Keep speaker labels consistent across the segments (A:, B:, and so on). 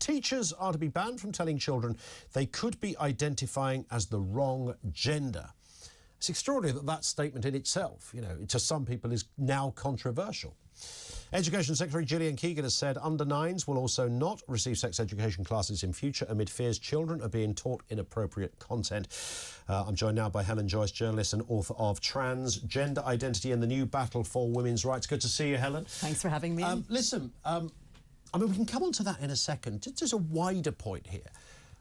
A: Teachers are to be banned from telling children they could be identifying as the wrong gender. It's extraordinary that that statement in itself, you know, to some people is now controversial. Education Secretary Gillian Keegan has said under-9s will also not receive sex education classes in future amid fears children are being taught inappropriate content. I'm joined now by Helen Joyce, journalist and author of Transgender Identity and the New Battle for Women's Rights. Good to see you, Helen.
B: Thanks for having me.
A: Listen, I mean, we can come on to that in a second. There's a wider point here,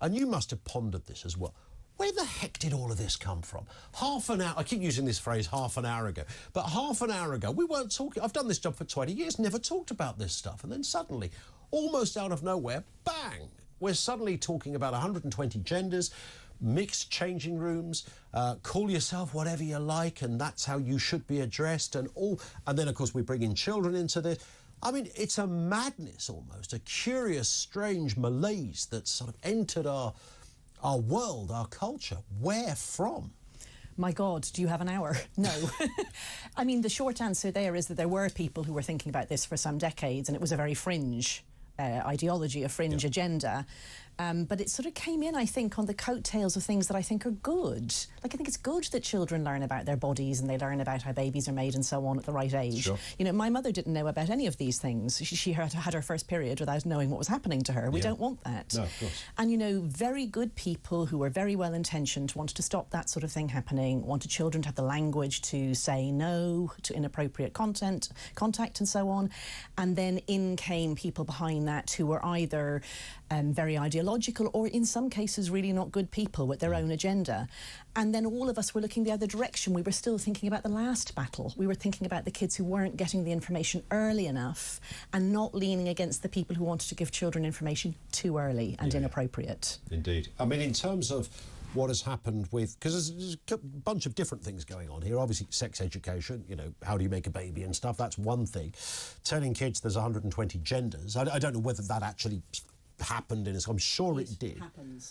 A: and you must have pondered this as well. Where the heck did all of this come from? Half an hour, I keep using this phrase, half an hour ago, but half an hour ago, we weren't talking, I've done this job for 20 years, never talked about this stuff, and then suddenly, almost out of nowhere, bang, we're suddenly talking about 120 genders, mixed changing rooms, call yourself whatever you like, and that's how you should be addressed, and then, of course, we bring in children into this. I mean, it's a madness almost, a curious, strange malaise that's sort of entered our world, our culture. Where from?
B: My God, do you have an hour? No. I mean, the short answer there is that there were people who were thinking about this for some decades, and it was a very fringe ideology, a fringe agenda. But it sort of came in, I think, on the coattails of things that I think are good. Like, I think it's good that children learn about their bodies and they learn about how babies are made and so on at the right age. Sure. You know, my mother didn't know about any of these things. She had her first period without knowing what was happening to her. We don't want that. No, of course. And, you know, very good people who were very well-intentioned wanted to stop that sort of thing happening, wanted children to have the language to say no to inappropriate contact and so on. And then in came people behind that who were either very ideological or in some cases really not good people with their own agenda. And then all of us were looking the other direction. We were still thinking about the last battle. We were thinking about the kids who weren't getting the information early enough and not leaning against the people who wanted to give children information too early and inappropriate. Indeed.
A: I mean, in terms of what has happened with, because there's a bunch of different things going on here. Obviously, sex education, you know, how do you make a baby and stuff, that's one thing. Telling kids there's 120 genders, I don't know whether that actually happened in I'm sure it did.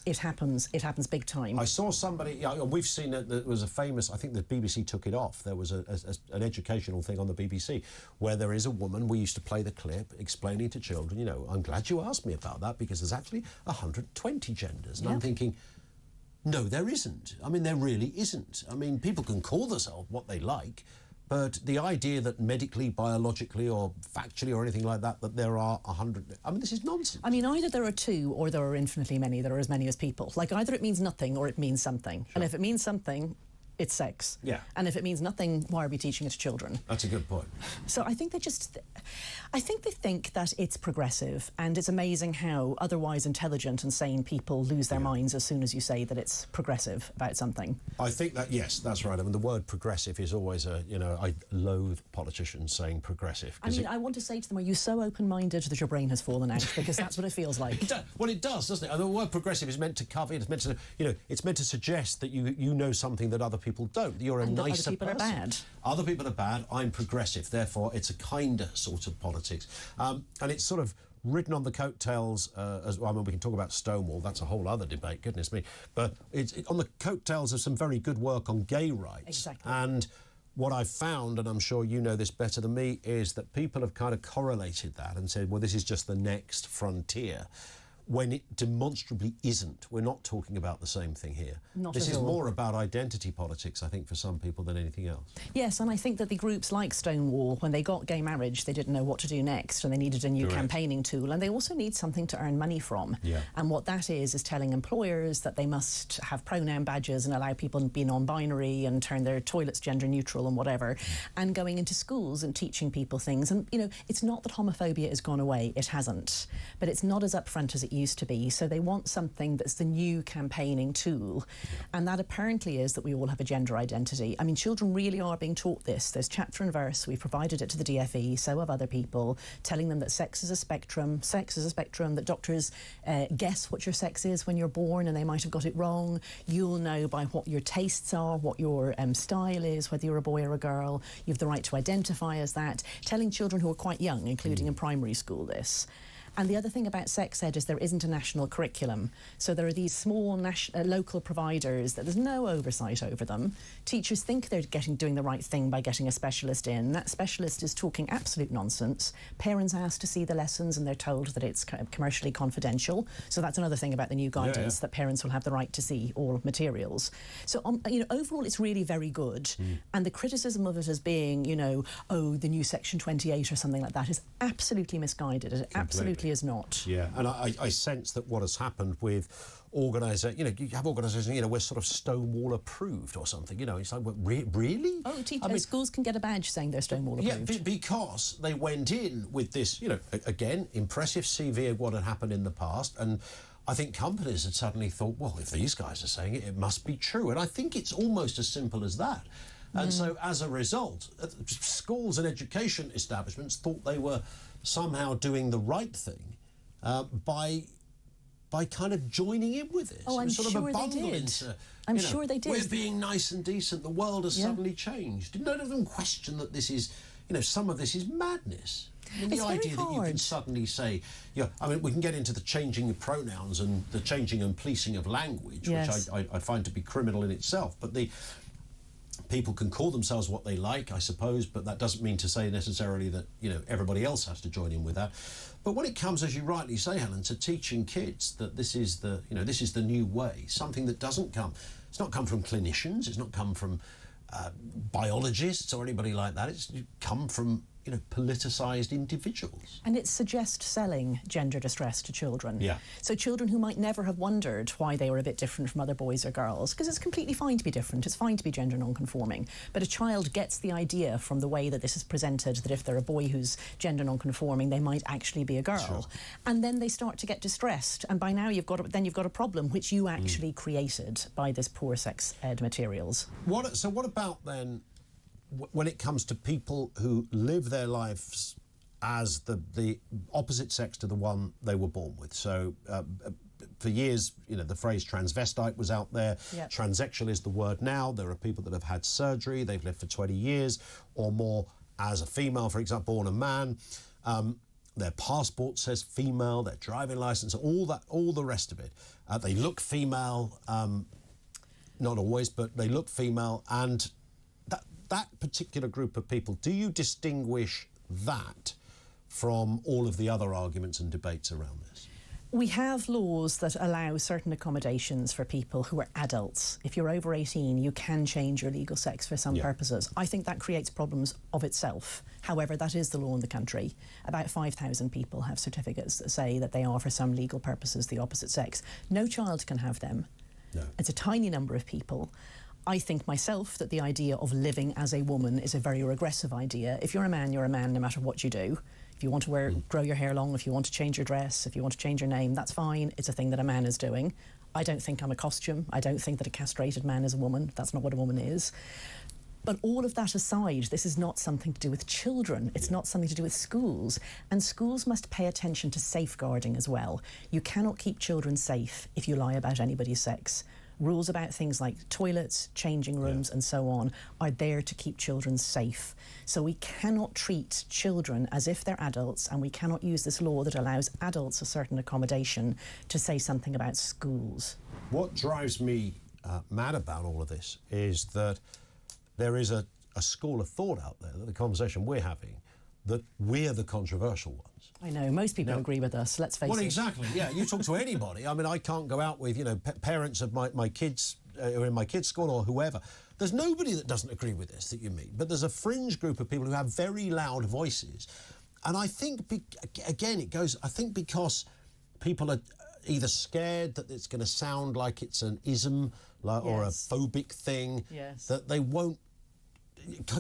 B: It happens big time.
A: I saw somebody, we've seen it, there was a famous, I think the BBC took it off, there was an educational thing on the BBC where there is a woman, we used to play the clip explaining to children, you know, I'm glad you asked me about that because there's actually 120 genders. And I'm thinking, no, there isn't. I mean, there really isn't. I mean, people can call themselves what they like, but the idea that medically, biologically or factually or anything like that, that there are 100... I mean, this is nonsense.
B: I mean, either there are two or there are infinitely many. There are as many as people. Like, either it means nothing or it means something. Sure. And if it means something, it's sex. Yeah. And if it means nothing, why are we teaching it to children?
A: That's a good point.
B: So I think I think they think that it's progressive, and it's amazing how otherwise intelligent and sane people lose their minds as soon as you say that it's progressive about something.
A: I think that, yes, that's right. I mean, the word progressive is always a, you know, I loathe politicians saying progressive.
B: I mean, I want to say to them, are you so open-minded that your brain has fallen out? Because that's what it feels like.
A: Well, it does, doesn't it? The word progressive is meant to cover, it's meant to, you know, it's meant to suggest that you know something that other people don't. You're a nicer person.
B: Other people are bad.
A: Other people are bad. I'm progressive. Therefore, it's a kinder sort of politics. And it's sort of ridden on the coattails, as well. I mean, we can talk about Stonewall. That's a whole other debate, goodness me. But it's on the coattails of some very good work on gay rights.
B: Exactly.
A: And what I've found, and I'm sure you know this better than me, is that people have kind of correlated that and said, well, this is just the next frontier, when it demonstrably isn't. We're not talking about the same thing here. This is more about identity politics, I think, for some people than anything else.
B: Yes, and I think that the groups like Stonewall, when they got gay marriage, they didn't know what to do next, and they needed a new campaigning tool, and they also need something to earn money from. Yeah. And what that is telling employers that they must have pronoun badges and allow people to be non-binary and turn their toilets gender neutral and whatever, and going into schools and teaching people things. And, you know, it's not that homophobia has gone away, it hasn't, but it's not as upfront as it used to be. So they want something that's the new campaigning tool, and that apparently is that we all have a gender identity. I mean, children really are being taught this. There's chapter and verse. We've provided it to the DfE, so have other people, telling them that sex is a spectrum, that doctors guess what your sex is when you're born and they might have got it wrong. You'll know by what your tastes are, what your style is, whether you're a boy or a girl. You have the right to identify as that. Telling children who are quite young, including in primary school, this. And the other thing about sex ed is there isn't a national curriculum. So there are these small local providers that there's no oversight over them. Teachers think they're doing the right thing by getting a specialist in. That specialist is talking absolute nonsense. Parents ask to see the lessons and they're told that it's commercially confidential. So that's another thing about the new guidance, that parents will have the right to see all materials. So you know, overall it's really very good. And the criticism of it as being, you know, oh, the new Section 28 or something like that is absolutely misguided. It absolutely is not.
A: Yeah, and I sense that what has happened with organisations, you know, you have organisations, you know, we're sort of Stonewall approved or something, you know, it's like, well, really?
B: Oh, schools can get a badge saying they're Stonewall approved.
A: Yeah, because they went in with this, you know, again, impressive CV of what had happened in the past, and I think companies had suddenly thought, well, if these guys are saying it, it must be true. And I think it's almost as simple as that. And so as a result, schools and education establishments thought they were somehow doing the right thing by kind of joining in with this.
B: Oh, I'm
A: sort
B: sure
A: of a
B: they did.
A: into,
B: I'm sure they did.
A: We're being nice and decent. The world has suddenly changed. Did none of them question that this is, you know, some of this is madness? I mean, the idea that you can suddenly say, yeah, I mean, we can get into the changing of pronouns and the changing and policing of language, which I find to be criminal in itself. But people can call themselves what they like, I suppose, but that doesn't mean to say necessarily that, you know, everybody else has to join in with that. But when it comes, as you rightly say, Helen, to teaching kids that this is the, you know, this is the new way, something that doesn't come, it's not come from clinicians, it's not come from biologists or anybody like that, it's come from, you know, politicised individuals.
B: And it suggests selling gender distress to children.
A: Yeah.
B: So children who might never have wondered why they were a bit different from other boys or girls, because it's completely fine to be different, it's fine to be gender non-conforming. But a child gets the idea from the way that this is presented that if they're a boy who's gender non-conforming, they might actually be a girl.
A: Sure.
B: And then they start to get distressed. And by now you've got a problem which you actually created by this poor sex ed materials.
A: So what about then, when it comes to people who live their lives as the opposite sex to the one they were born with? So for years, you know, the phrase transvestite was out there.
B: Yep.
A: Transsexual is the word now. There are people that have had surgery. They've lived for 20 years or more as a female, for example, born a man. Their passport says female, their driving licence, all the rest of it. They look female, not always, but they look female, and that particular group of people, do you distinguish that from all of the other arguments and debates around this?
B: We have laws that allow certain accommodations for people who are adults. If you're over 18, you can change your legal sex for some purposes. I think that creates problems of itself. However, that is the law in the country. About 5,000 people have certificates that say that they are, for some legal purposes, the opposite sex. No child can have them. No. It's a tiny number of people. I think myself that the idea of living as a woman is a very regressive idea. If you're a man no matter what you do. If you want to grow your hair long, if you want to change your dress, if you want to change your name, that's fine. It's a thing that a man is doing. I don't think I'm a costume. I don't think that a castrated man is a woman. That's not what a woman is. But all of that aside, this is not something to do with children. It's not something to do with schools. And schools must pay attention to safeguarding as well. You cannot keep children safe if you lie about anybody's sex. Rules about things like toilets, changing rooms and so on are there to keep children safe. So we cannot treat children as if they're adults, and we cannot use this law that allows adults a certain accommodation to say something about schools. What
A: drives me mad about all of this is that there is a school of thought out there, that the conversation we're having, that we're the controversial ones.
B: I know, most people agree with us, let's face it.
A: Well, exactly, yeah. You talk to anybody. I mean, I can't go out with, you know, parents of my kids who are in my kids' school or whoever. There's nobody that doesn't agree with this that you meet. But there's a fringe group of people who have very loud voices. And I think, again, it goes, I think because people are either scared that it's going to sound like it's an ism or a phobic thing, that they won't,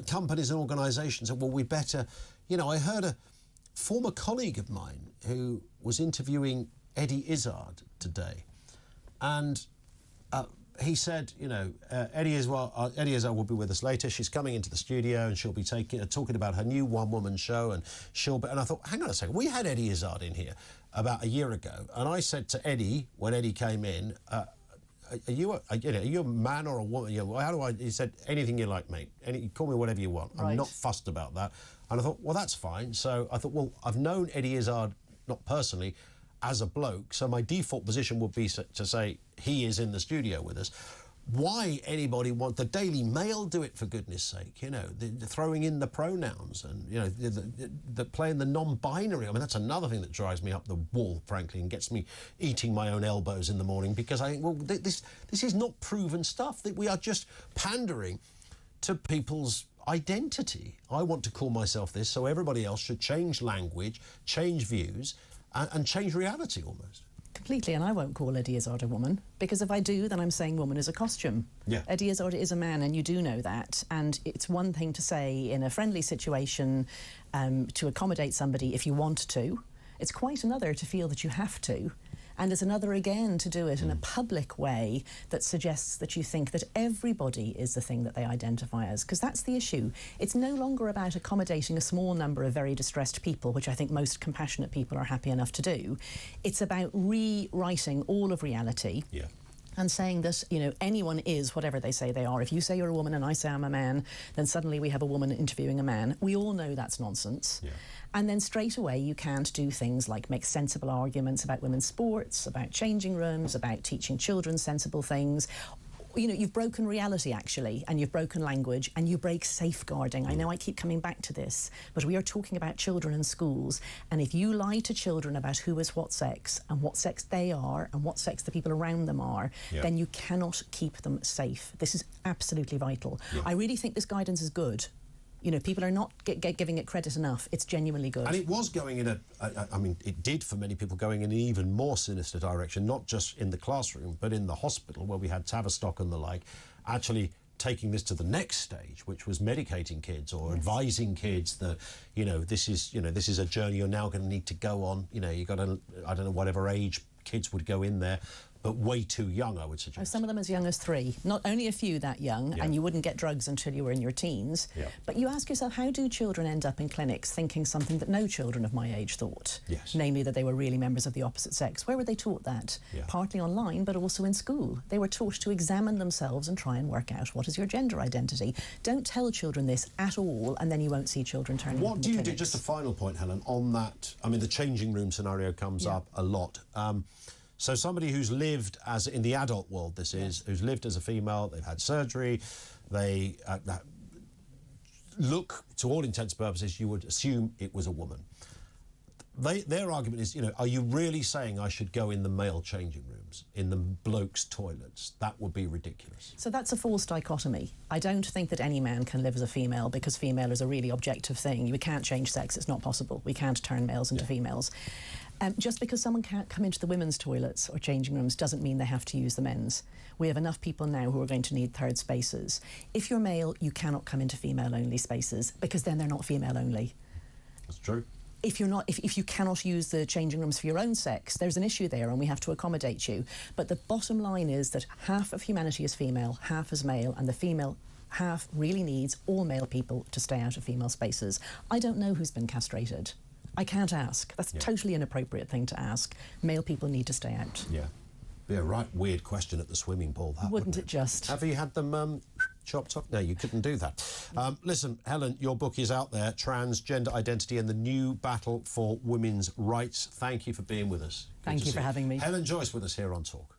A: companies and organisations say, well, we better, you know, I heard a former colleague of mine who was interviewing Eddie Izzard today, and he said, you know, Eddie Izzard will be with us later. She's coming into the studio and she'll be talking about her new one-woman show, and and I thought, hang on a second, we had Eddie Izzard in here about a year ago, and I said to Eddie when Eddie came in, are you a man or a woman? You know, he said, anything you like, mate. Call me whatever you want. I'm not fussed about that. And I thought, well, that's fine. So I thought, well, I've known Eddie Izzard not personally, as a bloke. So my default position would be to say he is in the studio with us. Why anybody want the Daily Mail do it, for goodness sake? You know, the throwing in the pronouns and, you know, the playing the non-binary. I mean, that's another thing that drives me up the wall, frankly, and gets me eating my own elbows in the morning, because I think, well, this is not proven stuff. That we are just pandering to people's identity. I want to call myself this, so everybody else should change language, change views, and change reality almost.
B: Completely, and I won't call Eddie Izzard a woman, because if I do, then I'm saying woman is a costume.
A: Yeah.
B: Eddie Izzard is a man, and you do know that. And it's one thing to say in a friendly situation to accommodate somebody if you want to. It's quite another to feel that you have to. And it's another again to do it in a public way that suggests that you think that everybody is the thing that they identify as, because that's the issue. It's no longer about accommodating a small number of very distressed people, which I think most compassionate people are happy enough to do. It's about rewriting all of reality.
A: Yeah.
B: And saying that, you know, anyone is whatever they say they are. If you say you're a woman and I say I'm a man, then suddenly we have a woman interviewing a man. We all know that's nonsense. Yeah. And then straight away you can't do things like make sensible arguments about women's sports, about changing rooms, about teaching children sensible things. You know, you've broken reality, actually, and you've broken language, and you break safeguarding. I know I keep coming back to this, but we are talking about children in schools, and if you lie to children about who is what sex, and what sex they are, and what sex the people around them are, then you cannot keep them safe. This is absolutely vital. I really think this guidance is good. You know, people are not giving it credit enough. It's genuinely good.
A: And it was going in I mean, it did for many people going in an even more sinister direction, not just in the classroom, but in the hospital, where we had Tavistock and the like, actually taking this to the next stage, which was medicating kids or advising kids that, you know, this is a journey you're now going to need to go on. You know, you got to, I don't know, whatever age kids would go in there, but way too young, I would suggest.
B: Some of them as young as 3. Not only a few that young, and you wouldn't get drugs until you were in your teens. But you ask yourself, how do children end up in clinics thinking something that no children of my age thought? Namely that they were really members of the opposite sex. Where were they taught that? Partly online, but also in school. They were taught to examine themselves and try and work out what is your gender identity. Don't tell children this at all, and then you won't see children turning up in
A: What do you
B: clinics.
A: do, just a final point, Helen, on that? I mean, the changing room scenario comes up a lot. So somebody who's lived as, in the adult world this is, who's lived as a female, they've had surgery, they look, to all intents and purposes, you would assume it was a woman. Their argument is, you know, are you really saying I should go in the male changing rooms, in the blokes' toilets? That would be ridiculous.
B: So that's a false dichotomy. I don't think that any man can live as a female, because female is a really objective thing. You can't change sex, it's not possible. We can't turn males into females. Just because someone can't come into the women's toilets or changing rooms doesn't mean they have to use the men's. We have enough people now who are going to need third spaces. If you're male, you cannot come into female-only spaces, because then they're not female-only.
A: That's true.
B: If you cannot use the changing rooms for your own sex, there's an issue there, and we have to accommodate you. But the bottom line is that half of humanity is female, half is male, and the female half really needs all male people to stay out of female spaces. I don't know who's been castrated. I can't ask. That's a totally inappropriate thing to ask. Male people need to stay out.
A: Yeah. Be a right weird question at the swimming pool, that,
B: Wouldn't it just?
A: Have you had them chopped up? No, you couldn't do that. Listen, Helen, your book is out there, Transgender Identity and the New Battle for Women's Rights. Thank you for being with us.
B: Thank you for having me.
A: Helen Joyce with us here on Talk.